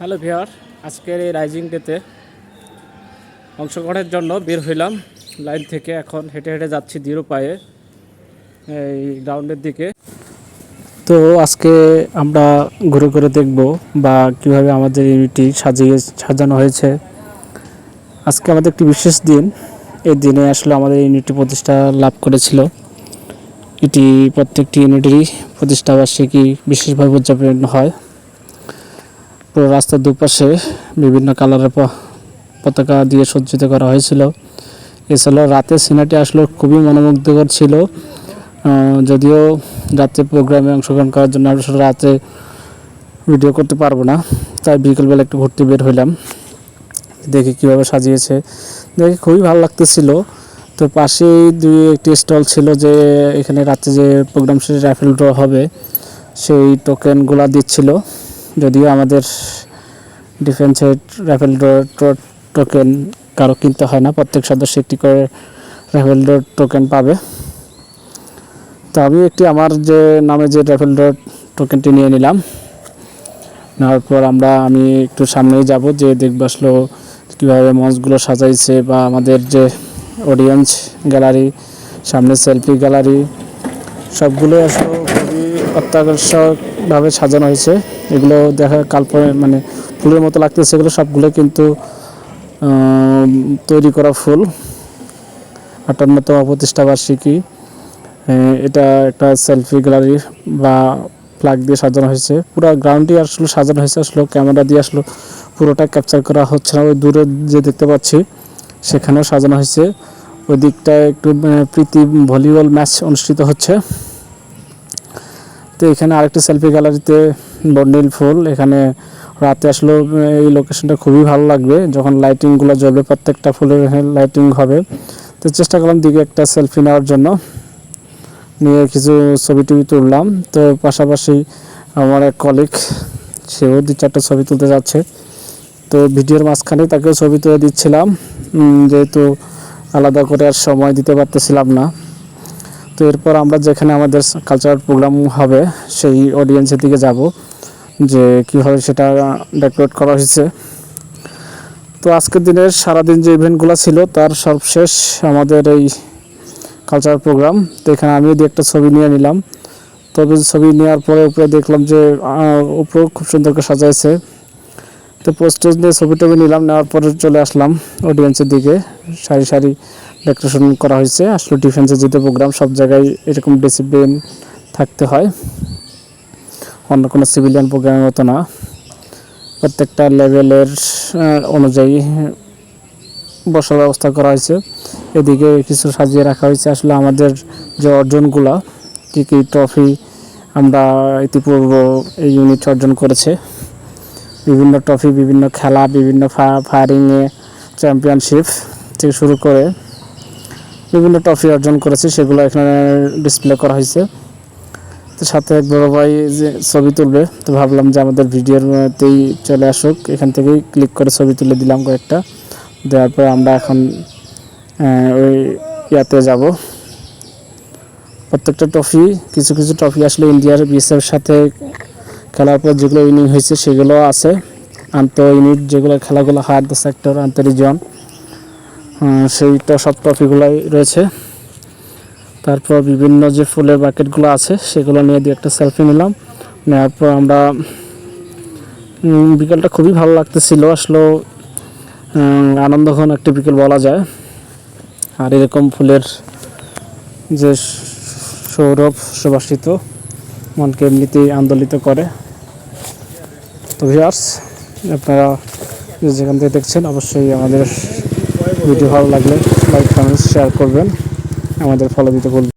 Hello viewer, আজকের এই rising ডেতে অংশগ্রহণের জন্য বের হইলাম লাইন থেকে। এখন হেঁটে হেঁটে যাচ্ছি দৃঢ় পায়ে এই গ্রাউন্ডের দিকে। তো আজকে আমরা ঘুরে ঘুরে দেখব বা কীভাবে আমাদের ইউনিটি সাজানো হয়েছে। আজকে আমাদের একটি বিশেষ দিন। এই দিনে আসলে আমাদের ইউনিটি প্রতিষ্ঠা লাভ করেছিল। এটি প্রত্যেকটি ইউনিটেরই প্রতিষ্ঠাবার্ষিকী বিশেষভাবে উদযাপন হয়। পুরো রাস্তার দুপাশে বিভিন্ন কালারের পতাকা দিয়ে সজ্জিত করা হয়েছিল। এছাড়াও রাতের সিনারিটি আসলে খুবই মনোমুগ্ধকর ছিল। যদিও রাতে প্রোগ্রামে অংশগ্রহণ করার জন্য আসলে রাতে ভিডিও করতে পারবো না, তাই বিকেলবেলা একটু ঘুরতে বের হইলাম, দেখি কীভাবে সাজিয়েছে। দেখি খুবই ভালো লাগতেছিল। তো পাশেই একটি স্টল ছিল, যে এখানে রাতে যে প্রোগ্রাম শেষে র্যাফেল ড্র হবে সেই টোকেনগুলো দিচ্ছিল। যদিও আমাদের ডিফেন্সের র্যাফেল ড্র টোকেন কারো কিনতে হয় না, প্রত্যেক সদস্য একটি করে র্যাফেল ড্র টোকেন পাবে। তো আমি একটি আমার যে নামে যে র্যাফেল ড্র টোকেনটি নিয়ে নিলাম। নেওয়ার পর আমি একটু সামনেই যাব, যে দেখবো আসলে কীভাবে মঞ্চগুলো সাজাইছে, বা আমাদের যে অডিয়েন্স গ্যালারি, সামনে সেলফি গ্যালারি, সবগুলো আসলে খুবই অত্যাকর্ষকভাবে সাজানো হয়েছে। এগুলো দেখা মানে ফুলের মতো লাগতেছে। এগুলো সবগুলো কিন্তু তৈরি করা ফুল। 58তম প্রতিষ্ঠাবার্ষিকী। এটা একটা সেলফি গ্যালারি বা ফ্ল্যাগ দিয়ে সাজানো হয়েছে। পুরো গ্রাউন্ডটি আসলে সাজানো হয়েছে। আসলে ক্যামেরা দিয়ে আসলে পুরোটা ক্যাপচার করা হচ্ছে না। ওই দূরে যে দেখতে পাচ্ছি সেখানেও সাজানো হয়েছে। ওই দিকটায় একটু প্রীতি ভলিবল ম্যাচ অনুষ্ঠিত হচ্ছে। তো এখানে আরেকটি সেলফি গ্যালারিতে বর্ণিল ফুল। এখানে রাতে আসলে এই লোকেশনটা খুবই ভালো লাগবে, যখন লাইটিংগুলো জ্বলবে, প্রত্যেকটা ফুলের লাইটিং হবে। তো চেষ্টা করলাম দিকে একটা সেলফি নেওয়ার জন্য, নিয়ে কিছু ছবি টবি তুললাম। তো পাশাপাশি আমার এক কলিগ, সেও 2-4টা ছবি তুলতে যাচ্ছে। তো ভিডিওর মাঝখানে তাকেও ছবি তুলে দিচ্ছিলাম, যেহেতু আলাদা করে আর সময় দিতে পারতেছিলাম না। তো এরপর আমরা যেখানে আমাদের কালচারাল প্রোগ্রাম হবে সেই অডিয়েন্সের দিকে যাব, যে কীভাবে সেটা ডেকোরেট করা হয়েছে। তো আজকের দিনের সারাদিন যে ইভেন্টগুলো ছিল তার সর্বশেষ আমাদের এই কালচারাল প্রোগ্রাম। তো এখানে আমিও একটা ছবি নিয়ে নিলাম। তবে ছবি নেওয়ার পরে উপরে দেখলাম যে উপরেও খুব সুন্দর করে সাজাইছে। তো পোস্টেজ নিয়ে ছবি টবি নিলাম, নেওয়ার পরে চলে আসলাম অডিয়েন্সের দিকে। সারি সারি ডেকোরেশন করা হয়েছে। আসলে ডিফেন্সের যেহেতু প্রোগ্রাম, সব জায়গায় এরকম ডিসিপ্লিন থাকতে হয়, অন্য কোনো সিভিলিয়ান প্রোগ্রামের মতো না। প্রত্যেকটা লেভেলের অনুযায়ী বসার ব্যবস্থা করা হয়েছে। এদিকে কিছু সাজিয়ে রাখা হয়েছে আসলে আমাদের যে অর্জনগুলা, কী কী ট্রফি আমরা ইতিপূর্বে এই ইউনিট অর্জন করেছে। বিভিন্ন ট্রফি, বিভিন্ন খেলা, বিভিন্ন ফায়ারিংয়ে চ্যাম্পিয়নশিপ থেকে শুরু করে বিভিন্ন ট্রফি অর্জন করেছে, সেগুলো এখানে ডিসপ্লে করা হয়েছে। তো সাথে এক বড় ভাই যে ছবি তুলবে, তো ভাবলাম যে আমাদের ভিডিওতেই চলে আসুক, এখান থেকেই ক্লিক করে ছবি তুলে দিলাম কয়েকটা। দেওয়ার পর আমরা এখন ওই ইয়াতে যাব। প্রত্যেকটা ট্রফি, কিছু কিছু ট্রফি আসলে ইন্ডিয়ার বিএসএফের সাথে খেলার পর যেগুলো উইনিং হয়েছে সেগুলো আছে। আন্তঃ ইউনিট যেগুলো খেলাগুলো হয়, দ্য সেক্টর, আন্তঃ রিজন, সেইটা সব ট্রফিগুলাই রয়েছে। তারপর বিভিন্ন যে ফুলের বাকেটগুলো আছে সেগুলো নিয়ে দিয়ে একটা সেলফি নিলাম। নেওয়ার পর আমরা বিকেলটা খুবই ভালো লাগতেছিল। আসলে আনন্দঘন একটা বিকেল বলা যায়। আর এরকম ফুলের যে সৌরভ সুবাসিত মনকে এমনিতেই আন্দোলিত করে। তো ভিউয়ার্স, আপনারা যেখান থেকে দেখছেন অবশ্যই আমাদের ভিডিও ভালো লাগলে লাইক, কমেন্টস, শেয়ার করবেন, আমাদের ফলো দিতে ভুলবেন।